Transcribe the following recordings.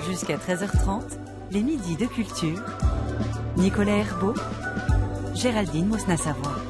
Jusqu'à 13h30, les midis de culture. Nicolas Herbeau, Géraldine Mosna-Savoie.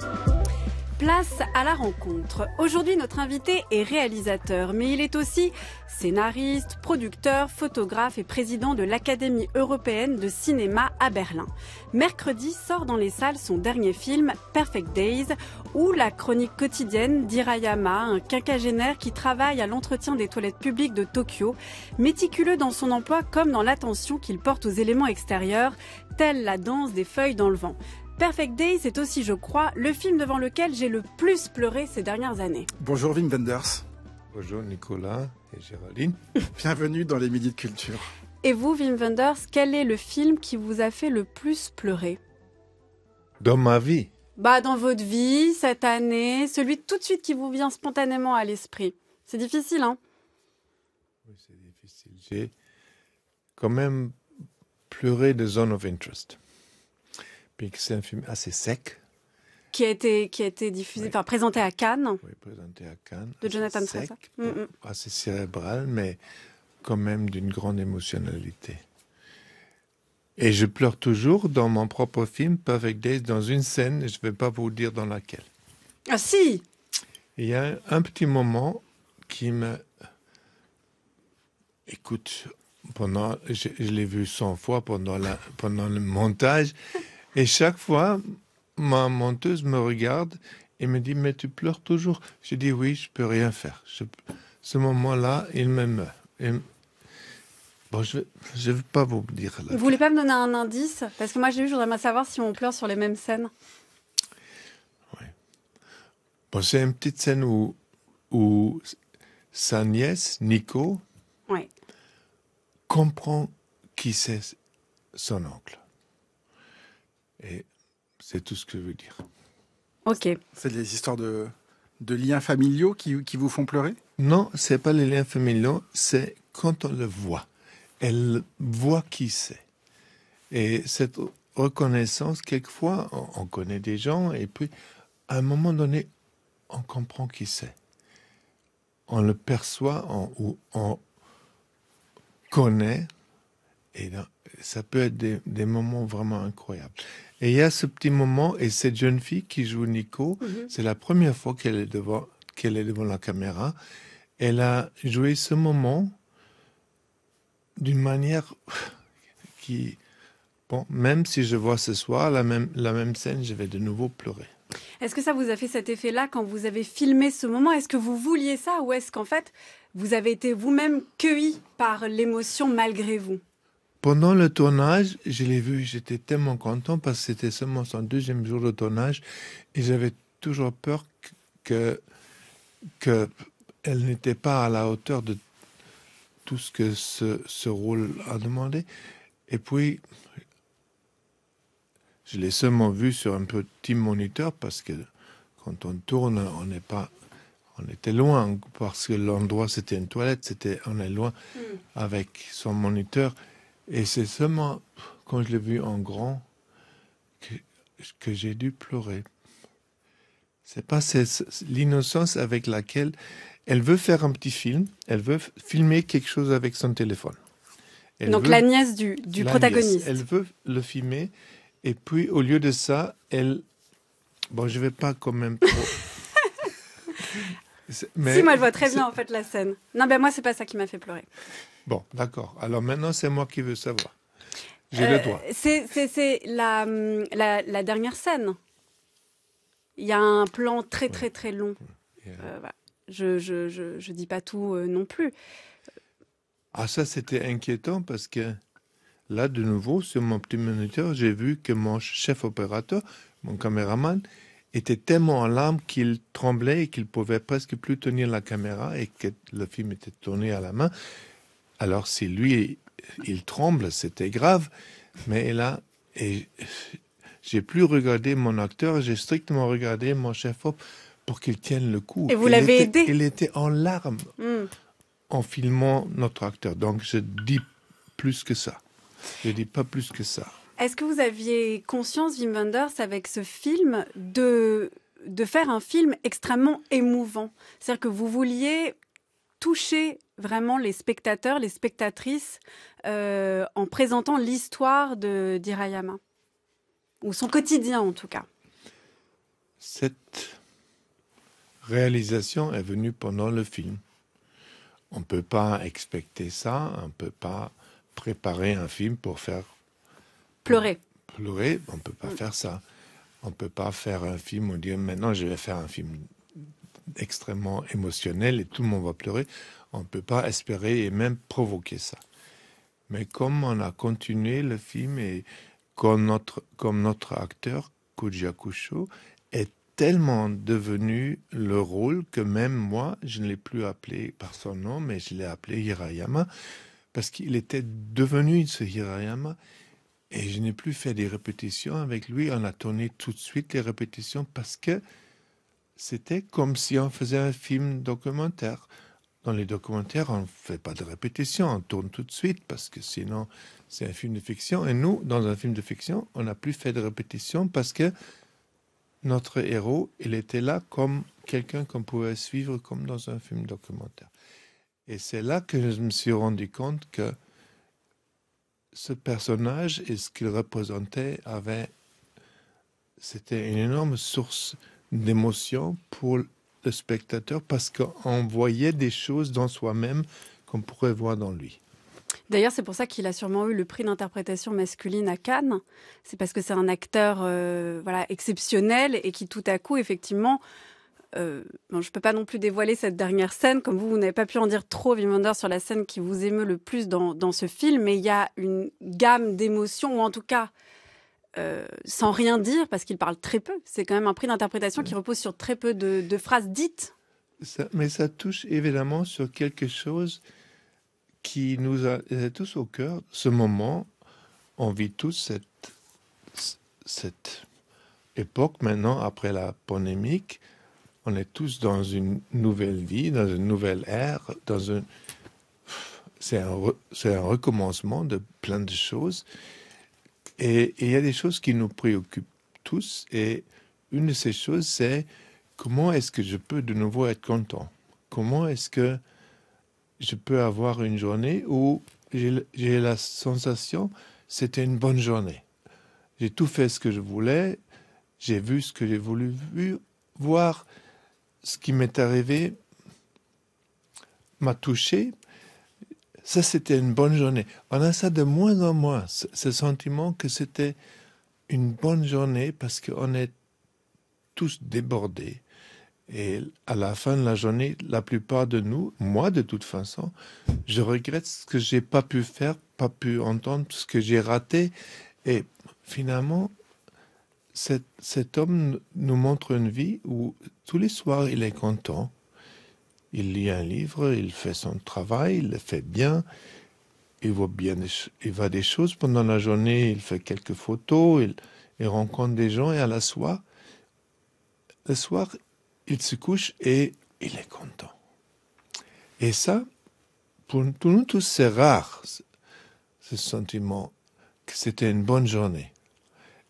Place à la rencontre. Aujourd'hui, notre invité est réalisateur, mais il est aussi scénariste, producteur, photographe et président de l'Académie européenne de cinéma à Berlin. Mercredi sort dans les salles son dernier film, Perfect Days, où la chronique quotidienne d'Hirayama, un quinquagénaire qui travaille à l'entretien des toilettes publiques de Tokyo, méticuleux dans son emploi comme dans l'attention qu'il porte aux éléments extérieurs, telle la danse des feuilles dans le vent. Perfect Days, c'est aussi, je crois, le film devant lequel j'ai le plus pleuré ces dernières années. Bonjour Wim Wenders. Bonjour Nicolas et Géraldine. Bienvenue dans les Midis de Culture. Et vous, Wim Wenders, quel est le film qui vous a fait le plus pleurer ? Dans ma vie. Dans votre vie, cette année, celui tout de suite qui vous vient spontanément à l'esprit. C'est difficile, hein ? Oui, c'est difficile. J'ai quand même pleuré de Zone of Interest. Puis c'est un film assez sec. Qui a été diffusé, Oui. Présenté à Cannes. Oui, présenté à Cannes. De Jonathan sec, Frakes. assez cérébral, mais quand même d'une grande émotionnalité. Et je pleure toujours dans mon propre film, Perfect Days, dans une scène, et je ne vais pas vous dire dans laquelle. Ah si ! Il y a un petit moment qui me... Écoute, je l'ai vu 100 fois pendant le montage, et chaque fois, ma monteuse me regarde et me dit « Mais tu pleures toujours ?» Je dis « Oui, je peux rien faire. » Ce moment-là, il m'émeut. Bon, je ne vais pas vous dire. Vous voulez pas me donner un indice ? Parce que moi, je voudrais savoir si on pleure sur les mêmes scènes. Oui. Bon, c'est une petite scène où sa nièce, Nico, Oui. comprend qui c'est son oncle. Et c'est tout ce que je veux dire. Ok. C'est des histoires de liens familiaux qui vous font pleurer ? Non, c'est pas les liens familiaux, c'est quand on le voit. Elle voit qui c'est. Et cette reconnaissance, quelquefois, on connaît des gens, et puis, à un moment donné, on comprend qui c'est. On le perçoit, on connaît, et là, ça peut être des moments vraiment incroyables. Et il y a ce petit moment, et cette jeune fille qui joue Nico, c'est la première fois qu'elle est devant la caméra. Elle a joué ce moment d'une manière qui, bon, même si je vois ce soir la même scène, je vais de nouveau pleurer. Est-ce que ça vous a fait cet effet-là quand vous avez filmé ce moment ? Est-ce que vous vouliez ça ou est-ce qu'en fait, vous avez été vous-même cueilli par l'émotion malgré vous ? Pendant le tournage, je l'ai vu, j'étais tellement content parce que c'était seulement son deuxième jour de tournage et j'avais toujours peur qu'elle n'était pas à la hauteur de tout ce que ce rôle a demandé. Et puis, je l'ai seulement vu sur un petit moniteur parce que quand on tourne, on était loin parce que l'endroit c'était une toilette, on est loin avec son moniteur. Et c'est seulement quand je l'ai vu en grand que j'ai dû pleurer. C'est pas l'innocence avec laquelle elle veut faire un petit film, elle veut filmer quelque chose avec son téléphone. Donc la nièce du protagoniste. Elle veut le filmer et puis au lieu de ça, bon, je vais pas quand même trop... Mais... Si, moi je vois très bien en fait la scène. Non, moi c'est pas ça qui m'a fait pleurer. Bon, d'accord. Alors maintenant, c'est moi qui veux savoir. J'ai le droit. C'est la dernière scène. Il y a un plan très très très long. Voilà. Je dis pas tout non plus. Ah, ça c'était inquiétant parce que là, de nouveau, sur mon petit moniteur, j'ai vu que mon chef opérateur, mon caméraman, était tellement en larmes qu'il tremblait et qu'il pouvait presque plus tenir la caméra et que le film était tourné à la main. Alors, si lui, il tremble, c'était grave. Mais là, j'ai plus regardé mon acteur, j'ai strictement regardé mon chef-op pour qu'il tienne le coup. Et vous l'avez aidé ? Il était en larmes en filmant notre acteur. Donc, je dis plus que ça. Je dis pas plus que ça. Est-ce que vous aviez conscience, Wim Wenders, avec ce film, de faire un film extrêmement émouvant ? C'est-à-dire que vous vouliez toucher vraiment les spectateurs, les spectatrices, en présentant l'histoire d'Hirayama, ou son quotidien en tout cas. Cette réalisation est venue pendant le film. On ne peut pas expecter ça, on ne peut pas préparer un film pour faire pleurer. On ne peut pas faire ça. On ne peut pas faire un film et dire maintenant je vais faire un film extrêmement émotionnel et tout le monde va pleurer. On ne peut pas espérer et même provoquer ça. Mais comme on a continué le film et comme notre acteur, Koji Yakusho, est tellement devenu le rôle que même moi, je ne l'ai plus appelé par son nom, mais je l'ai appelé Hirayama, parce qu'il était devenu ce Hirayama. Et je n'ai plus fait des répétitions avec lui. On a tourné tout de suite les répétitions parce que c'était comme si on faisait un film documentaire. Dans les documentaires, on ne fait pas de répétition, on tourne tout de suite parce que sinon, c'est un film de fiction. Et nous, dans un film de fiction, on n'a plus fait de répétition parce que notre héros, il était là comme quelqu'un qu'on pouvait suivre comme dans un film documentaire. Et c'est là que je me suis rendu compte que ce personnage et ce qu'il représentait c'était une énorme source d'émotion pour le spectateur parce qu'on voyait des choses dans soi-même qu'on pourrait voir dans lui. D'ailleurs, c'est pour ça qu'il a sûrement eu le prix d'interprétation masculine à Cannes. C'est parce que c'est un acteur exceptionnel et qui tout à coup, effectivement... je ne peux pas non plus dévoiler cette dernière scène. Comme vous n'avez pas pu en dire trop, Wim Wenders, sur la scène qui vous émeut le plus dans ce film. Mais il y a une gamme d'émotions, ou en tout cas, sans rien dire, parce qu'il parle très peu. C'est quand même un prix d'interprétation qui repose sur très peu de phrases dites. Mais ça touche évidemment sur quelque chose qui nous a tous au cœur. Ce moment, on vit tous cette époque maintenant, après la pandémie. On est tous dans une nouvelle vie, dans une nouvelle ère, c'est un recommencement de plein de choses. Et il y a des choses qui nous préoccupent tous. Et une de ces choses, c'est comment est-ce que je peux de nouveau être content? Comment est-ce que je peux avoir une journée où j'ai la sensation c'était une bonne journée. J'ai tout fait ce que je voulais, j'ai vu ce que j'ai voulu voir. Ce qui m'est arrivé m'a touché. Ça, c'était une bonne journée. On a ça de moins en moins, ce sentiment que c'était une bonne journée parce qu'on est tous débordés. Et à la fin de la journée, la plupart de nous, moi de toute façon, je regrette ce que j'ai pas pu faire, pas pu entendre, ce que j'ai raté. Et finalement, cet homme nous montre une vie où tous les soirs il est content, il lit un livre, il fait son travail, il le fait bien, il voit des choses pendant la journée, il fait quelques photos, il rencontre des gens et le soir il se couche et il est content. Et ça, pour nous tous, c'est rare, ce sentiment que c'était une bonne journée.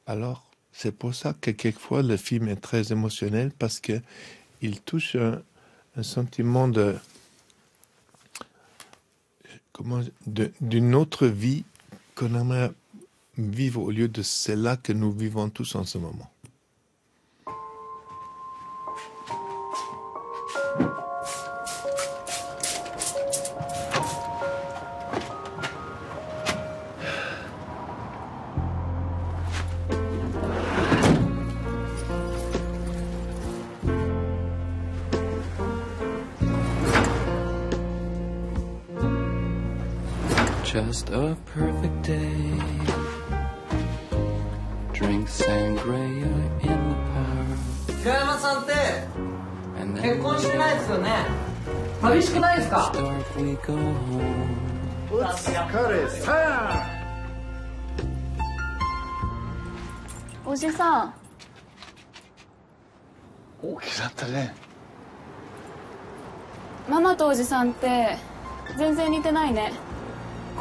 Alors, c'est pour ça que quelquefois le film est très émotionnel parce que il touche un sentiment d'une autre vie qu'on aimerait vivre au lieu de celle-là que nous vivons tous en ce moment. Just a perfect day. Drink sangria in the park. 平山さんって結婚してないですよね。寂しくないですか。 Dark we go home. お疲れさん。おじさん。大きくなったね。ママとおじさんって全然似てないね。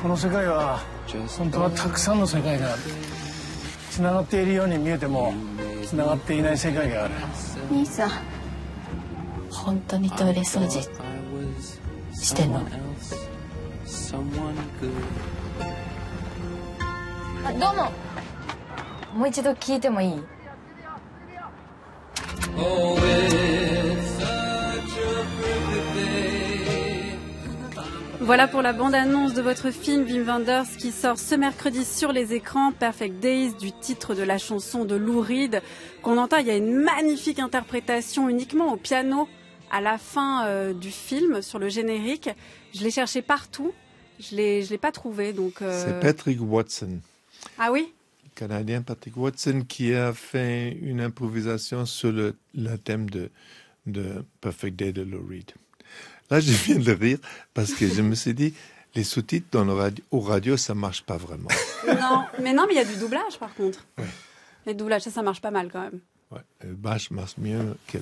この世界は本当はたくさんの世界がある。つながっているように見えてもつながっていない世界がある。兄さん、本当にトイレ掃除してんの？ someone good. どうももう一度聞いてもいい？ Oh, it's such a perfect day. Voilà pour la bande-annonce de votre film Wim Wenders qui sort ce mercredi sur les écrans. Perfect Days, du titre de la chanson de Lou Reed qu'on entend. Il y a une magnifique interprétation uniquement au piano à la fin du film, sur le générique. Je l'ai cherché partout, je l'ai pas trouvé. Donc C'est Patrick Watson. Ah oui? Canadien Patrick Watson qui a fait une improvisation sur le thème de Perfect Day de Lou Reed. Là, je viens de rire parce que je me suis dit, les sous-titres au radio, ça marche pas vraiment. Non, mais il y a du doublage par contre. Ouais. Les doublages, ça marche pas mal quand même. Ouais, le doublage marche mieux que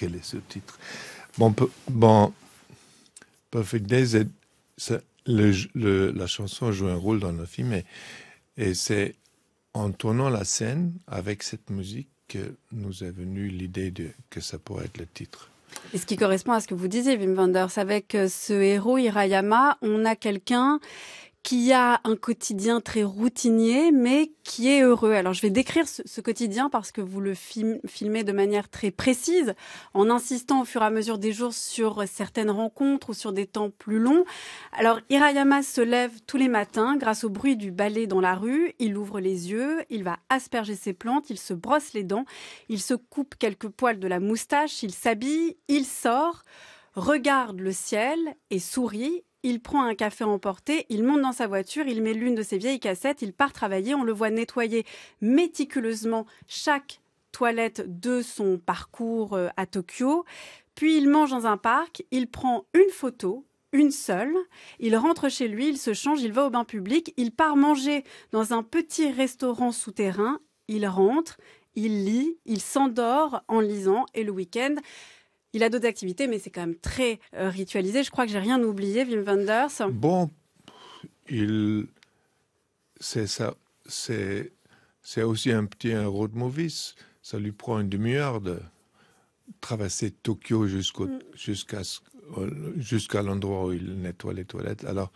les sous-titres. Bon, Perfect Day, la chanson joue un rôle dans le film et c'est en tournant la scène avec cette musique que nous est venue l'idée que ça pourrait être le titre. Et ce qui correspond à ce que vous disiez, Wim Wenders, avec ce héros Hirayama, on a quelqu'un qui a un quotidien très routinier, mais qui est heureux. Alors, je vais décrire ce quotidien parce que vous le filmez de manière très précise, en insistant au fur et à mesure des jours sur certaines rencontres ou sur des temps plus longs. Alors, Hirayama se lève tous les matins grâce au bruit du balai dans la rue. Il ouvre les yeux, il va asperger ses plantes, il se brosse les dents, il se coupe quelques poils de la moustache, il s'habille, il sort, regarde le ciel et sourit. Il prend un café emporté, il monte dans sa voiture, il met l'une de ses vieilles cassettes, il part travailler. On le voit nettoyer méticuleusement chaque toilette de son parcours à Tokyo. Puis il mange dans un parc, il prend une photo, une seule. Il rentre chez lui, il se change, il va au bain public. Il part manger dans un petit restaurant souterrain. Il rentre, il lit, il s'endort en lisant. Et le week-end... il a d'autres activités, mais c'est quand même très ritualisé. Je crois que j'ai rien oublié, Wim Wenders. Bon, c'est aussi un road movie. Ça lui prend une demi-heure de traverser Tokyo jusqu'à l'endroit où il nettoie les toilettes. Alors,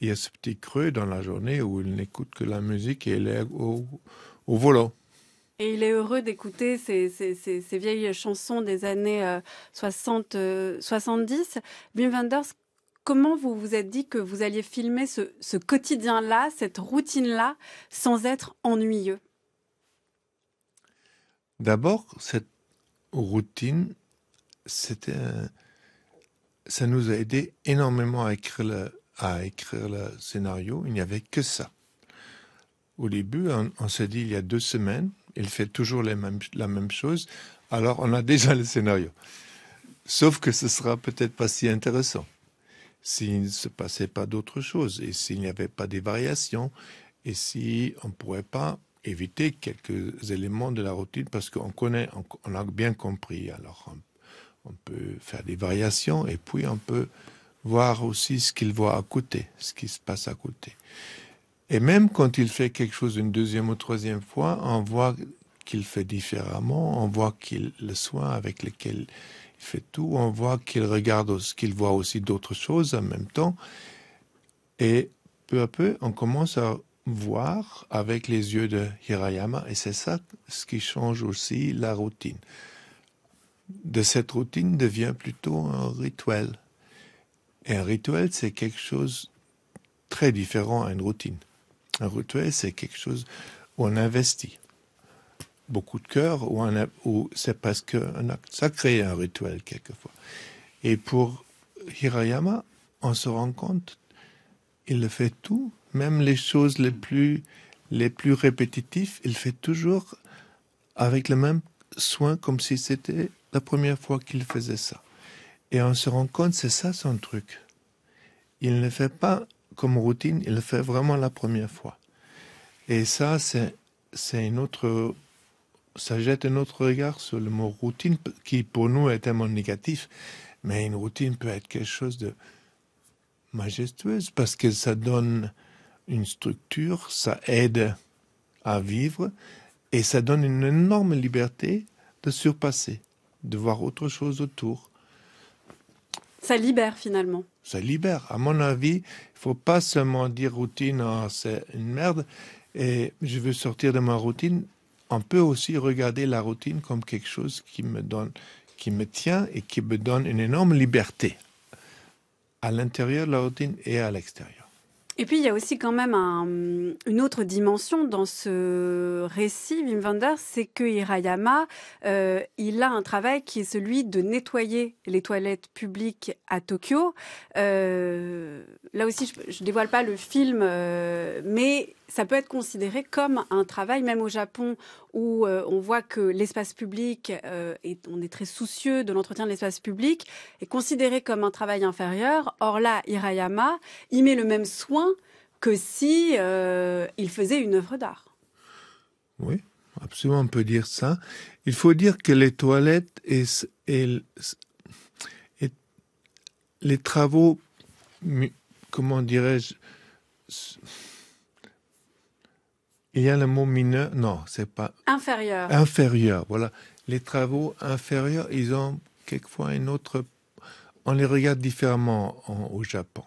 il y a ce petit creux dans la journée où il n'écoute que la musique et il est au volant. Et il est heureux d'écouter ces vieilles chansons des années 60-70. Wim Wenders, comment vous vous êtes dit que vous alliez filmer ce quotidien-là, cette routine-là, sans être ennuyeux? D'abord, cette routine, ça nous a aidé énormément à écrire le scénario. Il n'y avait que ça. Au début, on s'est dit, il y a 2 semaines, il fait toujours la même chose, alors on a déjà le scénario. Sauf que ce sera peut-être pas si intéressant s'il ne se passait pas d'autres choses et s'il n'y avait pas des variations et si on ne pourrait pas éviter quelques éléments de la routine parce qu'on a bien compris. Alors on peut faire des variations et puis on peut voir aussi ce qu'il voit à côté, ce qui se passe à côté. Et même quand il fait quelque chose une 2e ou 3e fois, on voit qu'il fait différemment, on voit le soin avec lequel il fait tout, on voit qu'il voit aussi d'autres choses en même temps. Et peu à peu, on commence à voir avec les yeux de Hirayama, et c'est ça ce qui change aussi la routine. De cette routine devient plutôt un rituel. Et un rituel, c'est quelque chose de très différent à une routine. Un rituel, c'est quelque chose où on investit beaucoup de cœur, où c'est presque un acte sacré, un rituel, quelquefois. Et pour Hirayama, on se rend compte, il le fait tout, même les choses les plus répétitives, il fait toujours avec le même soin, comme si c'était la première fois qu'il faisait ça. Et on se rend compte, c'est ça son truc. Il ne fait pas comme routine, il le fait vraiment la première fois. Et ça, ça jette un autre regard sur le mot routine, qui pour nous est tellement négatif. Mais une routine peut être quelque chose de majestueuse, parce que ça donne une structure, ça aide à vivre, et ça donne une énorme liberté de surpasser, de voir autre chose autour. Ça libère finalement. ça libère. À mon avis, il faut pas seulement dire routine, ah, c'est une merde, et je veux sortir de ma routine. On peut aussi regarder la routine comme quelque chose qui me tient et qui me donne une énorme liberté à l'intérieur de la routine et à l'extérieur. Et puis, il y a aussi quand même une autre dimension dans ce récit, Wim Wenders, c'est que Hirayama, il a un travail qui est celui de nettoyer les toilettes publiques à Tokyo. Là aussi, je dévoile pas le film, mais ça peut être considéré comme un travail, même au Japon, où on voit que l'espace public, on est très soucieux de l'entretien de l'espace public, est considéré comme un travail inférieur. Or là, Hirayama, il met le même soin que si il faisait une œuvre d'art. Oui, absolument, on peut dire ça. Il faut dire que les toilettes et les travaux, comment dirais-je, il y a le mot mineur, non, c'est pas... Inférieur. Inférieur, voilà. Les travaux inférieurs, ils ont quelquefois une autre... On les regarde différemment au Japon.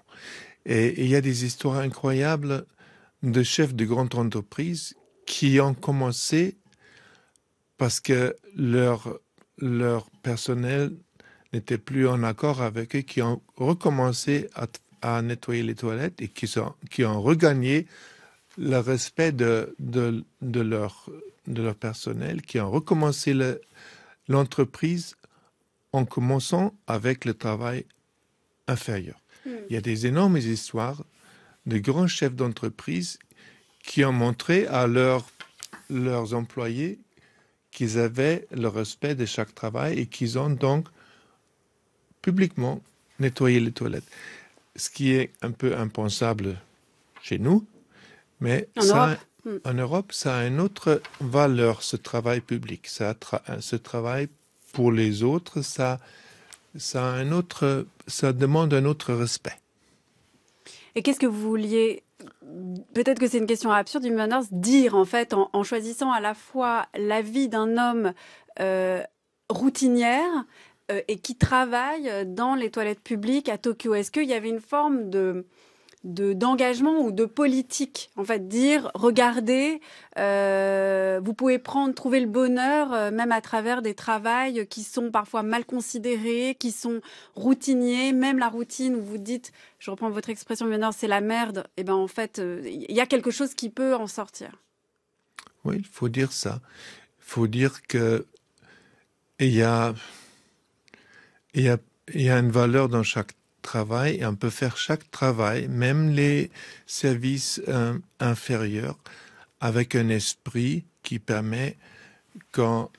Et il y a des histoires incroyables de chefs de grandes entreprises qui ont commencé parce que leur personnel n'était plus en accord avec eux, qui ont recommencé à nettoyer les toilettes et qui ont regagné le respect de leur personnel, qui ont recommencé l'entreprise en commençant avec le travail inférieur. Il y a des énormes histoires de grands chefs d'entreprise qui ont montré à leurs employés qu'ils avaient le respect de chaque travail et qu'ils ont donc publiquement nettoyé les toilettes. Ce qui est un peu impensable chez nous, mais en Europe, ça a une autre valeur, ce travail public. Ce travail pour les autres, ça demande un autre respect. Et qu'est-ce que vous vouliez, peut-être que c'est une question absurde, Wim Wenders, dire en fait en choisissant à la fois la vie d'un homme routinière et qui travaille dans les toilettes publiques à Tokyo. Est-ce qu'il y avait une forme d'engagement ou de politique, en fait, dire, regardez, vous pouvez trouver le bonheur même à travers des travails qui sont parfois mal considérés, qui sont routiniers, même la routine où vous dites, je reprends votre expression, c'est la merde, et ben en fait, il y a quelque chose qui peut en sortir. Oui, il faut dire ça. Il faut dire que il y a une valeur dans chaque travail et on peut faire chaque travail, même les services inférieurs, avec un esprit qui permet qu'on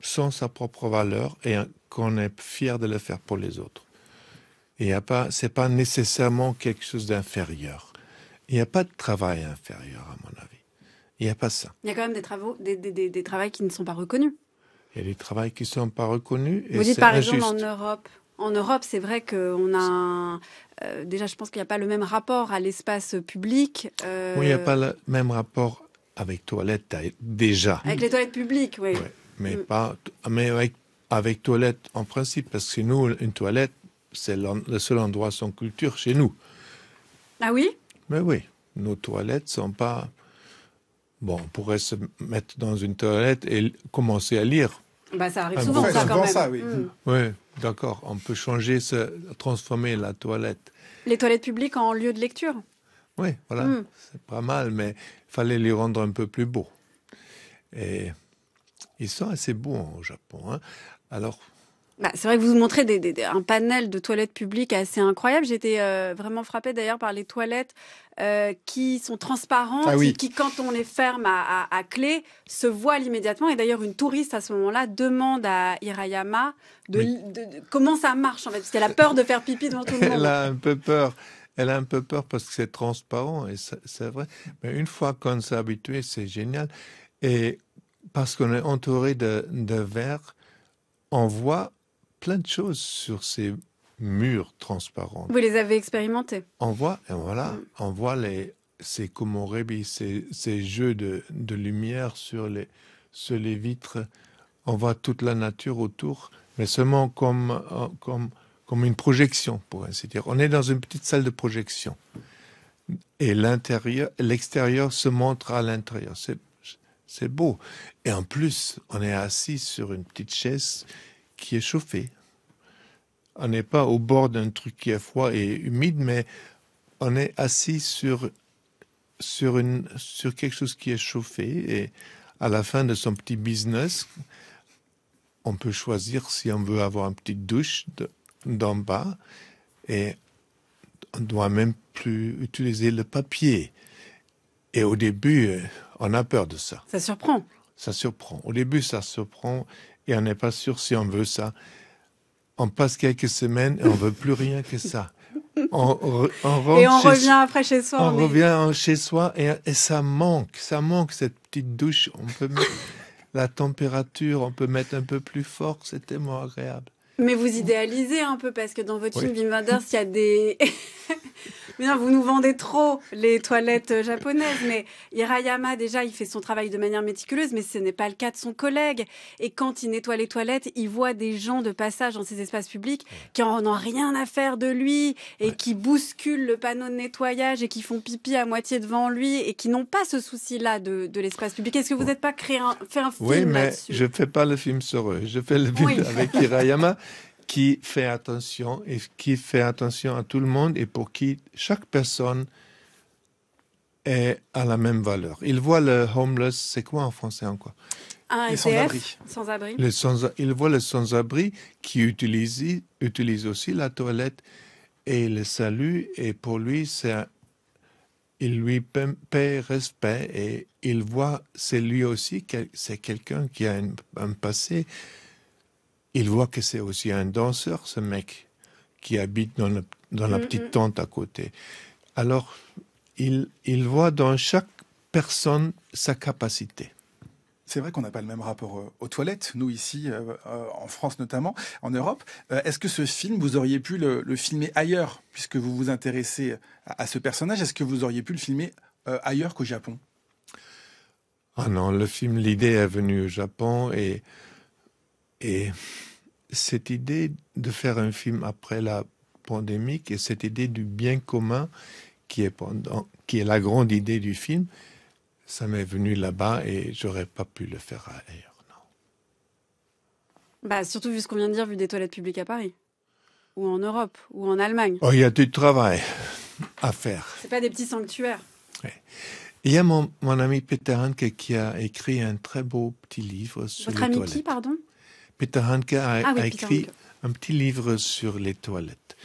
sent sa propre valeur et qu'on est fier de le faire pour les autres. Et c'est pas nécessairement quelque chose d'inférieur. Il n'y a pas de travail inférieur, à mon avis. Il n'y a pas ça. Il y a quand même des travaux qui ne sont pas reconnus. Il y a des travaux qui ne sont pas reconnus. Vous dites par exemple en Europe. En Europe, c'est vrai qu'on a déjà, je pense qu'il n'y a pas le même rapport à l'espace public. Oui, il n'y a pas le même rapport avec toilettes déjà. Avec les toilettes publiques, oui. Ouais, mais avec toilettes en principe, parce que nous, une toilette, c'est le seul endroit sans culture chez nous. Ah oui? Mais oui, nos toilettes sont pas... Bon, on pourrait se mettre dans une toilette et commencer à lire. Bah, ça arrive souvent, ça, quand même. Ça, oui. Oui, d'accord. On peut transformer la toilette. Les toilettes publiques en lieu de lecture? Oui, voilà. C'est pas mal, mais il fallait les rendre un peu plus beaux. Et ils sont assez beaux au Japon. Hein. Alors... c'est vrai que vous montrez un panel de toilettes publiques assez incroyable. J'étais vraiment frappée d'ailleurs par les toilettes qui sont transparentes et qui, quand on les ferme à clé, se voilent immédiatement. Et d'ailleurs, une touriste à ce moment-là demande à Hirayama comment ça marche en fait, parce qu'elle a peur de faire pipi devant tout le monde. Elle a un peu peur. Elle a un peu peur parce que c'est transparent et c'est vrai. Mais une fois qu'on s'est habitué, c'est génial. Et parce qu'on est entouré de verre, on voit plein de choses sur ces murs transparents. Vous les avez expérimentés? On voit ces komorebi, ces jeux de lumière sur les vitres. On voit toute la nature autour, mais seulement comme comme une projection, pour ainsi dire. On est dans une petite salle de projection. Et l'extérieur se montre à l'intérieur. C'est beau. Et en plus, on est assis sur une petite chaise qui est chauffée. On n'est pas au bord d'un truc qui est froid et humide, mais on est assis sur quelque chose qui est chauffé. Et à la fin de son petit business, on peut choisir si on veut avoir une petite douche d'en bas. Et on ne doit même plus utiliser le papier. Et au début, on a peur de ça. Ça surprend. Ça surprend. Au début, ça surprend et on n'est pas sûr si on veut ça. On passe quelques semaines et on veut plus rien que ça. On revient après chez soi. On revient chez soi et ça manque cette petite douche. On peut mettre la température, on peut mettre un peu plus fort, c'est tellement agréable. Mais vous idéalisez un peu parce que dans votre film Oui. Wim Wenders, il y a des... Mais non, vous nous vendez trop les toilettes japonaises. Mais Hirayama, déjà, il fait son travail de manière méticuleuse, mais ce n'est pas le cas de son collègue. Et quand il nettoie les toilettes, il voit des gens de passage dans ces espaces publics qui en ont rien à faire de lui et qui bousculent le panneau de nettoyage et qui font pipi à moitié devant lui et qui n'ont pas ce souci-là de l'espace public. Est-ce que vous n'êtes pas fait un film Oui, mais là-dessus? je ne fais pas le film sur eux. Je fais le film avec Hirayama qui fait attention à tout le monde et pour qui chaque personne est à la même valeur. Il voit le homeless, c'est quoi en français encore? Un Les SDF, sans-abri. sans-abri. Il voit le sans-abri qui utilise aussi la toilette et le salue et pour lui, il lui paie respect et il voit, c'est lui aussi, c'est quelqu'un qui a un passé. Il voit que c'est aussi un danseur, ce mec, qui habite dans la petite tente à côté. Alors, il voit dans chaque personne sa capacité. C'est vrai qu'on n'a pas le même rapport aux toilettes, nous ici, en France notamment, en Europe. Est-ce que ce film, vous auriez pu le filmer ailleurs, puisque vous vous intéressez à ce personnage? Est-ce que vous auriez pu le filmer ailleurs qu'au Japon? Ah non, l'idée est venue au Japon et cette idée de faire un film après la pandémie et cette idée du bien commun qui est la grande idée du film, ça m'est venu là-bas et j'aurais pas pu le faire ailleurs, non. Bah, surtout vu ce qu'on vient de dire, vu des toilettes publiques à Paris, ou en Europe, ou en Allemagne. Oh, il y a du travail à faire. C'est pas des petits sanctuaires. Ouais. Il y a mon ami Peter Hanke qui a écrit un très beau petit livre sur Votre les ami toilettes. qui, pardon? Peter Hanke a Peter écrit Hanke. un petit livre sur les toilettes.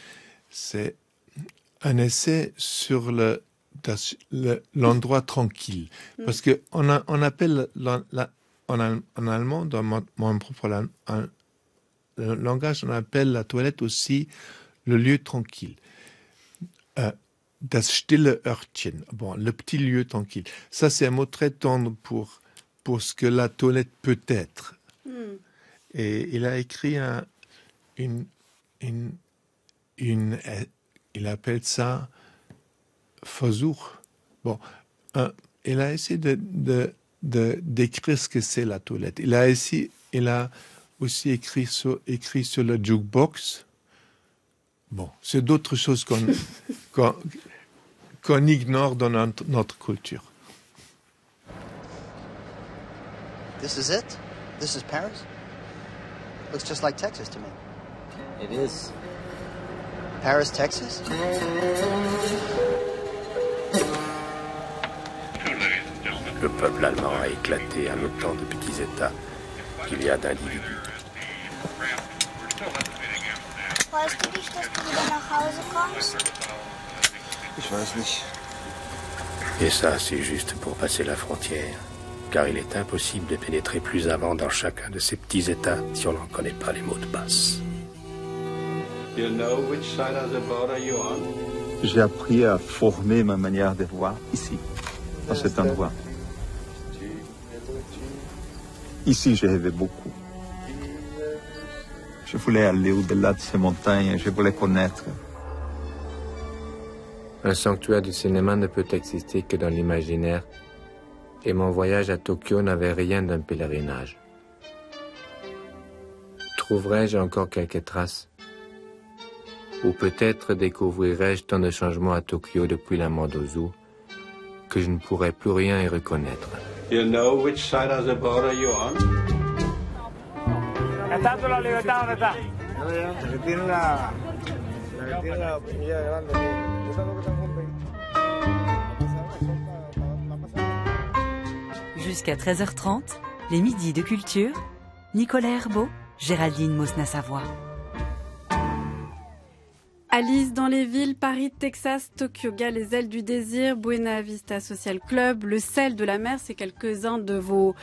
C'est un essai sur l'endroit tranquille. Parce que on appelle en allemand, dans mon propre langage, on appelle la toilette aussi le lieu tranquille. Das stille Örtchen. Bon, le petit lieu tranquille. Ça, c'est un mot très tendre pour ce que la toilette peut être. Et il a écrit il appelle ça Versuch. Bon, il a essayé de décrire ce que c'est la toilette. Il a aussi écrit sur le jukebox. Bon, c'est d'autres choses qu'on ignore dans notre culture. This is it? This is Paris? Looks just like Texas to me. It is. Paris, Texas? Le peuple allemand a éclaté en autant de petits États qu'il y a d'individus. Weißt du nicht, dass du wieder nach Hause kommst? Ich weiß nicht. Et ça, c'est juste pour passer la frontière, car il est impossible de pénétrer plus avant dans chacun de ces petits États si on n'en connaît pas les mots de passe. You know which side of the boat are you on? J'ai appris à former ma manière de voir ici, dans cet endroit. Ici, j'ai rêvé beaucoup. Je voulais aller au-delà de ces montagnes, je voulais connaître. Un sanctuaire du cinéma ne peut exister que dans l'imaginaire, et mon voyage à Tokyo n'avait rien d'un pèlerinage. Trouverai-je encore quelques traces? Ou peut-être découvrirai-je tant de changements à Tokyo depuis la mort d'Ozu que je ne pourrai plus rien y reconnaître. You know which side of the border you're on? Jusqu'à 13h30, les midis de culture. Nicolas Herbeau, Géraldine Mosna-Savoie. Alice dans les villes, Paris, Texas, Tokyo-ga, les ailes du désir, Buena Vista Social Club, Le sel de la mer, c'est quelques-uns de vos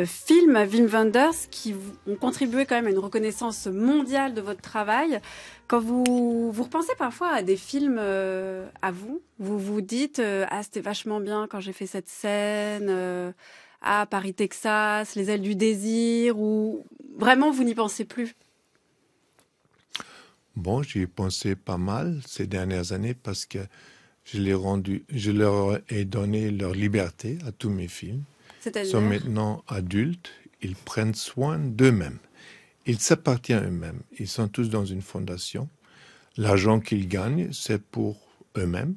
films, Wim Wenders, qui ont contribué quand même à une reconnaissance mondiale de votre travail. Quand vous repensez parfois à des films à vous vous dites ah, c'était vachement bien quand j'ai fait cette scène, à Paris, Texas, Les ailes du désir, ou vraiment vous n'y pensez plus? Bon, j'y ai pensé pas mal ces dernières années parce que je leur ai donné leur liberté à tous mes films. C'est-à-dire? Ils sont maintenant adultes, ils prennent soin d'eux-mêmes. Ils s'appartiennent à eux-mêmes. Ils sont tous dans une fondation. L'argent qu'ils gagnent, c'est pour eux-mêmes.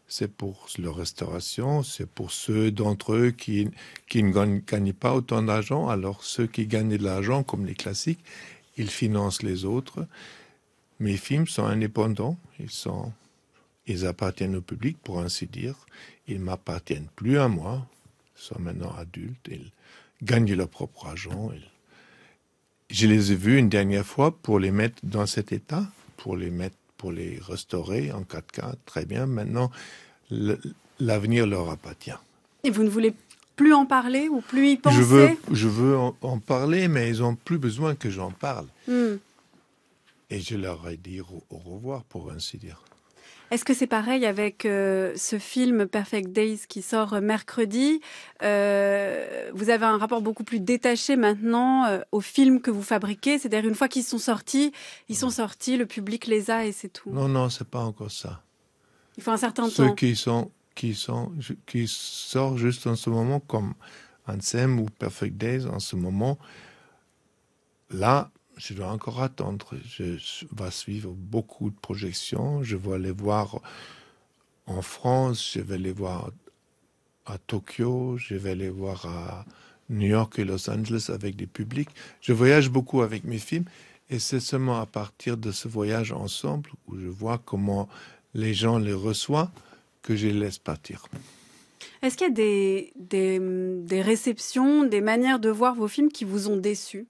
C'est pour leur restauration, c'est pour ceux d'entre eux qui ne gagnent pas autant d'argent. Alors ceux qui gagnent de l'argent, comme les classiques, ils financent les autres. Mes films sont indépendants, ils appartiennent au public, pour ainsi dire. Ils m'appartiennent plus à moi. Ils sont maintenant adultes, ils gagnent leur propre argent. Je les ai vus une dernière fois pour les mettre dans cet état, pour les restaurer en 4K, très bien. Maintenant, l'avenir leur appartient. Et vous ne voulez plus en parler ou plus y penser? Je veux en parler, mais ils n'ont plus besoin que j'en parle. Et je leur ai dit au revoir, pour ainsi dire. Est-ce que c'est pareil avec ce film Perfect Days qui sort mercredi? Vous avez un rapport beaucoup plus détaché maintenant aux films que vous fabriquez. C'est-à-dire une fois qu'ils sont sortis, le public les a et c'est tout. Non, c'est pas encore ça. Il faut un certain temps. Ceux qui sortent juste en ce moment, comme Ansem ou Perfect Days, en ce moment, là, je dois encore attendre. Je vais suivre beaucoup de projections. Je vais les voir en France, je vais les voir à Tokyo, je vais les voir à New York et Los Angeles avec des publics. Je voyage beaucoup avec mes films et c'est seulement à partir de ce voyage ensemble où je vois comment les gens les reçoivent que je les laisse partir. Est-ce qu'il y a des réceptions, des manières de voir vos films qui vous ont déçus?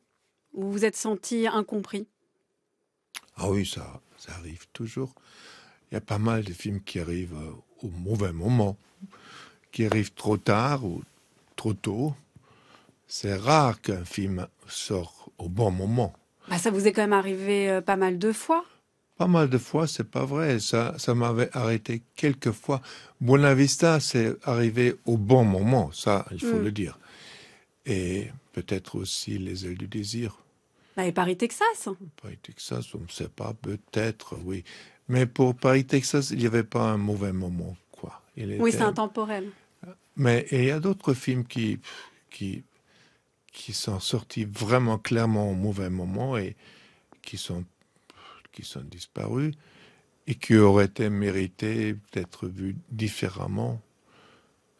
Vous vous êtes senti incompris? Ah oui, ça arrive toujours. Il y a pas mal de films qui arrivent au mauvais moment, qui arrivent trop tard ou trop tôt. C'est rare qu'un film sort au bon moment. Ça vous est quand même arrivé pas mal de fois. Pas mal de fois, c'est pas vrai. Ça m'avait arrêté quelques fois. Buena Vista, c'est arrivé au bon moment, ça, il faut le dire. Et peut-être aussi Les ailes du désir. Et Paris, Texas. Paris, Texas, on ne sait pas, peut-être, oui. Mais pour Paris, Texas, il n'y avait pas un mauvais moment, quoi. Oui, c'est intemporel. Mais il y a d'autres films qui sont sortis vraiment clairement au mauvais moment et qui sont disparus et qui auraient été mérités d'être vus différemment.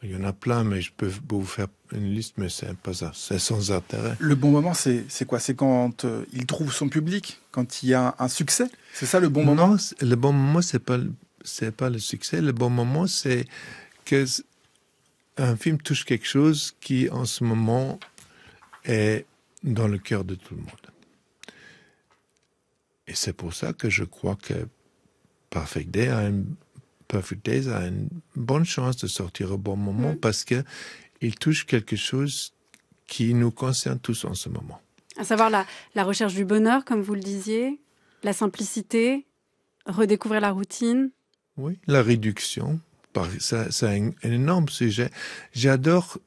Il y en a plein, mais je peux vous faire une liste, mais c'est sans intérêt. Le bon moment, c'est quoi? C'est quand il trouve son public, quand il y a un succès? C'est ça le bon moment? Non, le bon moment, c'est pas le succès. Le bon moment, c'est que un film touche quelque chose qui, en ce moment, est dans le cœur de tout le monde. Et c'est pour ça que je crois que Perfect Days a une bonne chance de sortir au bon moment parce qu'il touche quelque chose qui nous concerne tous en ce moment. À savoir la recherche du bonheur, comme vous le disiez, la simplicité, redécouvrir la routine. Oui, la réduction. C'est un énorme sujet. J'adore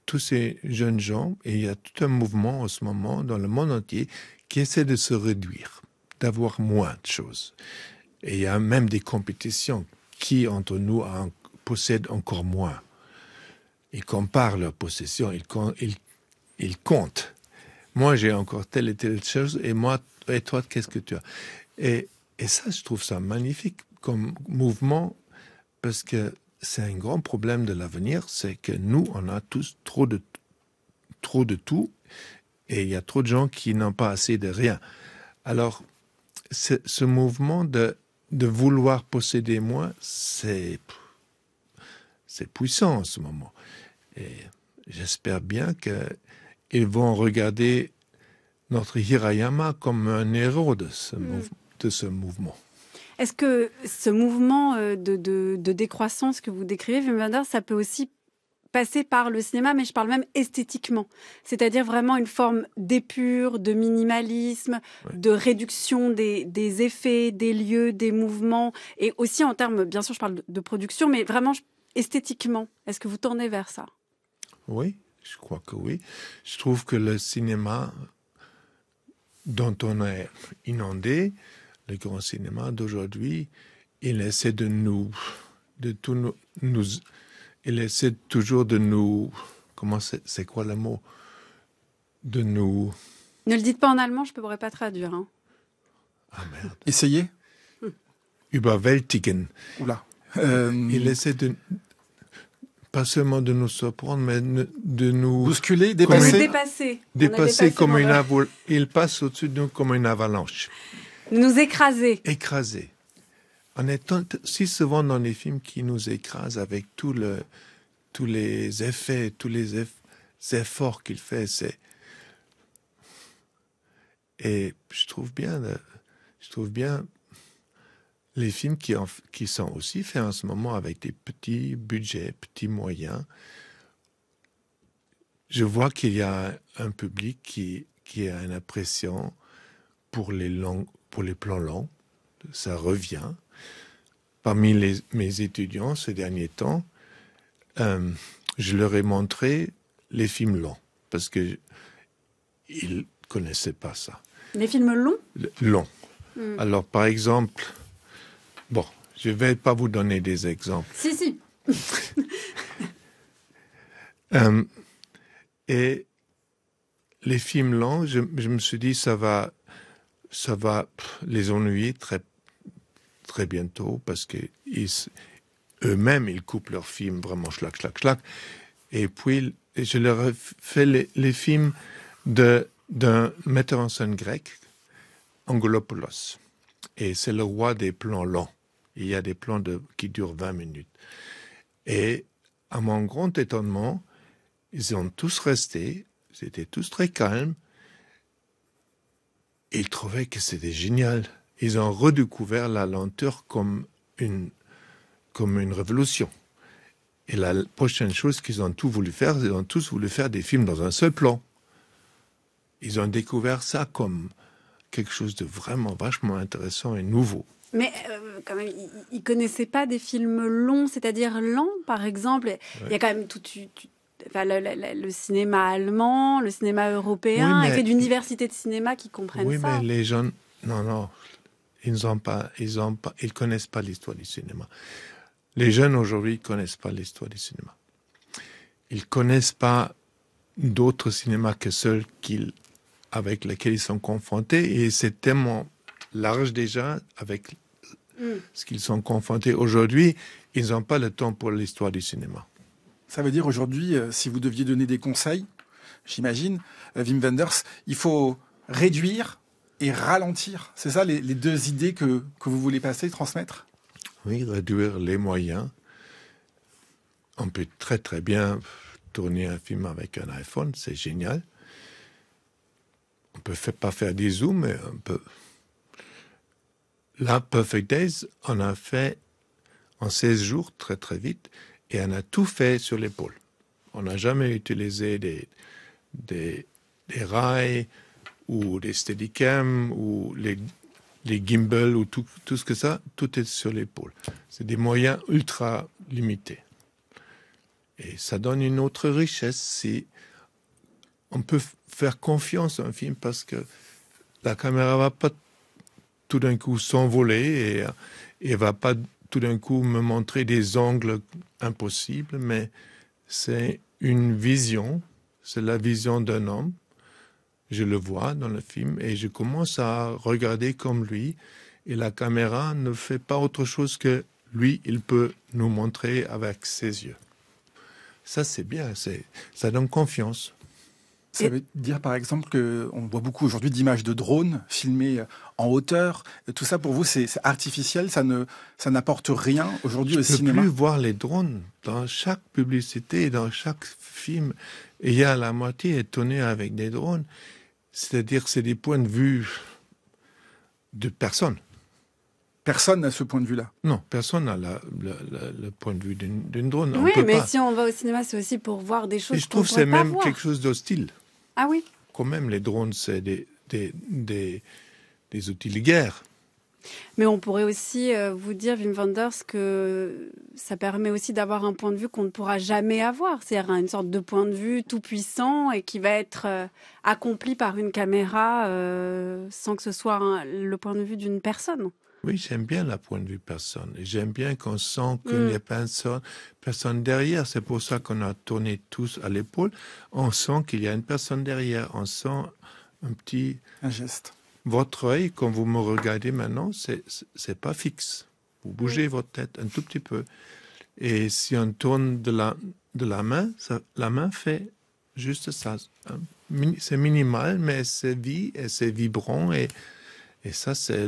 tous ces jeunes gens et il y a tout un mouvement en ce moment dans le monde entier qui essaie de se réduire, d'avoir moins de choses. Et il y a même des compétitions. Qui entre nous possède encore moins? Ils comparent leurs possessions, ils comptent. Moi, j'ai encore telle et telle chose, et toi, qu'est-ce que tu as? Et Et ça, je trouve ça magnifique comme mouvement, parce que c'est un grand problème de l'avenir, c'est que nous, on a tous trop de tout, et il y a trop de gens qui n'ont pas assez de rien. Alors, ce mouvement de vouloir posséder moins, c'est puissant en ce moment. Et j'espère bien qu'ils vont regarder notre Hirayama comme un héros de ce mouvement. Est-ce que ce mouvement de décroissance que vous décrivez, Wim Wenders, ça peut aussi passer par le cinéma, mais je parle même esthétiquement, c'est-à-dire vraiment une forme d'épure, de minimalisme, de réduction des effets, des lieux, des mouvements, et aussi en termes, bien sûr je parle de production, mais vraiment esthétiquement, est-ce que vous tournez vers ça? Oui, je crois que oui. Je trouve que le cinéma dont on est inondé, le grand cinéma d'aujourd'hui, il essaie il essaie toujours de nous... Comment c'est quoi le mot? De nous... Ne le dites pas en allemand, je ne pourrais pas traduire. Hein. Ah merde. Essayez. Überwältigen. Oula. Il essaie pas seulement de nous surprendre, mais de nous... Bousculer, dépasser. Dépasser comme une avalanche. Il passe au-dessus de nous comme une avalanche. Nous écraser. Écraser. On est si souvent dans les films qui nous écrasent avec tous les effets, tous les efforts qu'il fait. Et je trouve bien les films qui sont aussi faits en ce moment avec des petits budgets, petits moyens. Je vois qu'il y a un public qui a une appréciation pour les plans longs. Ça revient. Parmi mes étudiants ces derniers temps, je leur ai montré les films longs, parce qu'ils ne connaissaient pas ça. Les films longs? Longs. Alors, par exemple, bon, je ne vais pas vous donner des exemples. Si. Et les films longs, je me suis dit, ça va les ennuyer très très bientôt, parce que eux-mêmes, ils coupent leurs films vraiment schlac. Et puis, je leur ai fait les films d'un metteur en scène grec, Angelopoulos. Et c'est le roi des plans longs. Il y a des plans qui durent 20 minutes. Et à mon grand étonnement, ils ont tous resté, ils étaient tous très calmes, et ils trouvaient que c'était génial. Ils ont redécouvert la lenteur comme une révolution. Et la prochaine chose qu'ils ont tous voulu faire, ils ont tous voulu faire des films dans un seul plan. Ils ont découvert ça comme quelque chose de vraiment vachement intéressant et nouveau. Mais quand même, ils ne connaissaient pas des films longs, c'est-à-dire lents, par exemple. Ouais. Il y a quand même le cinéma allemand, le cinéma européen, il y a d'universités de cinéma qui comprennent ça. Oui, mais les jeunes... Non. Ils connaissent pas l'histoire du cinéma. Les jeunes aujourd'hui connaissent pas l'histoire du cinéma. Ils connaissent pas d'autres cinémas que ceux avec lesquels ils sont confrontés, et c'est tellement large déjà avec ce qu'ils sont confrontés aujourd'hui. Ils n'ont pas le temps pour l'histoire du cinéma. Ça veut dire aujourd'hui, si vous deviez donner des conseils, j'imagine, Wim Wenders, il faut réduire et ralentir. C'est ça les deux idées que vous voulez passer, transmettre? Oui, réduire les moyens. On peut très très bien tourner un film avec un iPhone, c'est génial. On peut pas faire des zooms, mais on peut. Là, Perfect Days, on a fait en 16 jours, très très vite, et on a tout fait sur l'épaule. On n'a jamais utilisé des rails, ou des steadicam, ou les gimbals, ou tout ce que ça, tout est sur l'épaule. C'est des moyens ultra limités. Et ça donne une autre richesse si on peut faire confiance à un film, parce que la caméra va pas tout d'un coup s'envoler et va pas tout d'un coup me montrer des angles impossibles, mais c'est une vision, c'est la vision d'un homme. Je le vois dans le film et je commence à regarder comme lui, et la caméra ne fait pas autre chose que lui, il peut nous montrer avec ses yeux. Ça, c'est bien, ça donne confiance. Ça veut dire, par exemple, qu'on voit beaucoup aujourd'hui d'images de drones filmées en hauteur. Tout ça, pour vous, c'est artificiel, ça n'apporte rien aujourd'hui au cinéma. Je ne peux plus voir les drones dans chaque publicité, dans chaque film. Il y a la moitié est tournée avec des drones. C'est-à-dire que c'est des points de vue de personne. Personne n'a ce point de vue-là. Non, personne n'a le point de vue d'une drone. Oui, mais si on va au cinéma, c'est aussi pour voir des choses qu'on ne pourrait pas voir. Je trouve que c'est même quelque chose d'hostile. Ah oui. Quand même, les drones, c'est des outils de guerre. Mais on pourrait aussi vous dire, Wim Wenders, que ça permet aussi d'avoir un point de vue qu'on ne pourra jamais avoir. C'est-à-dire une sorte de point de vue tout puissant et qui va être accompli par une caméra sans que ce soit le point de vue d'une personne. Oui, j'aime bien le point de vue personne. Et j'aime bien qu'on sent qu'il n'y a personne derrière. C'est pour ça qu'on a tourné tous à l'épaule. On sent qu'il y a une personne derrière. On sent un geste. Votre œil, quand vous me regardez maintenant, c'est pas fixe. Vous bougez votre tête un tout petit peu. Et si on tourne de la main, la main fait juste ça. C'est minimal, mais c'est et c'est vibrant. Et ça, c'est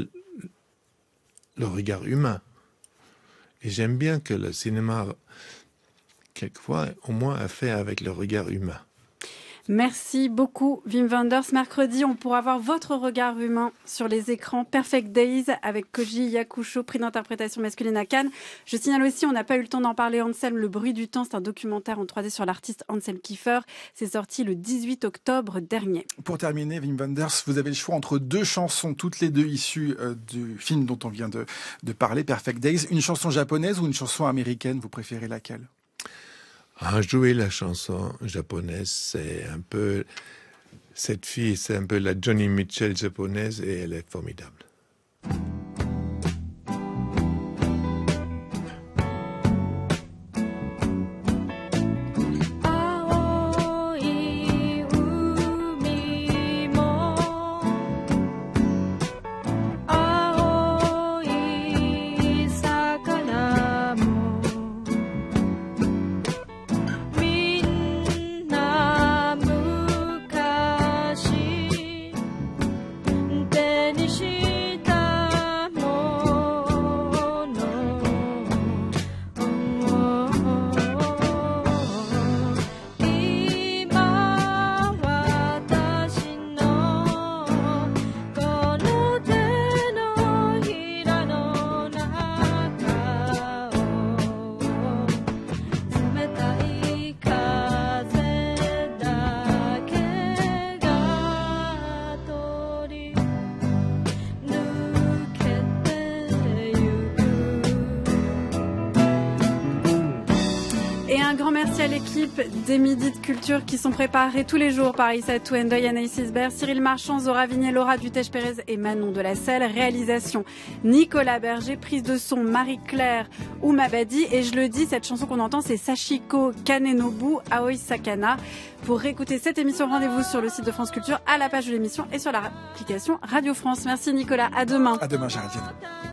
le regard humain. Et j'aime bien que le cinéma, quelquefois, au moins, a fait avec le regard humain. Merci beaucoup, Wim Wenders. Mercredi, on pourra voir votre regard humain sur les écrans. Perfect Days avec Koji Yakusho, prix d'interprétation masculine à Cannes. Je signale aussi, on n'a pas eu le temps d'en parler, Anselme, Le bruit du temps, c'est un documentaire en 3D sur l'artiste Anselme Kiefer. C'est sorti le 18 octobre dernier. Pour terminer, Wim Wenders, vous avez le choix entre deux chansons, toutes les deux issues du film dont on vient de parler, Perfect Days. Une chanson japonaise ou une chanson américaine, vous préférez laquelle ? Jouer la chanson japonaise, c'est un peu... Cette fille, c'est un peu la Johnny Mitchell japonaise et elle est formidable. Merci à l'équipe des Midis de Culture qui sont préparés tous les jours par Issa Touendoy, Anaïs Isbert, Cyril Marchand, Zora Vignet, Laura Dutèche-Pérez et Manon de la Selle. Réalisation Nicolas Berger, prise de son Marie-Claire Oumabadi. Et je le dis, cette chanson qu'on entend, c'est Sachiko Kanenobu Aoi Sakana. Pour réécouter cette émission, rendez-vous sur le site de France Culture, à la page de l'émission et sur l'application Radio France. Merci Nicolas, à demain. À demain, Géraldine.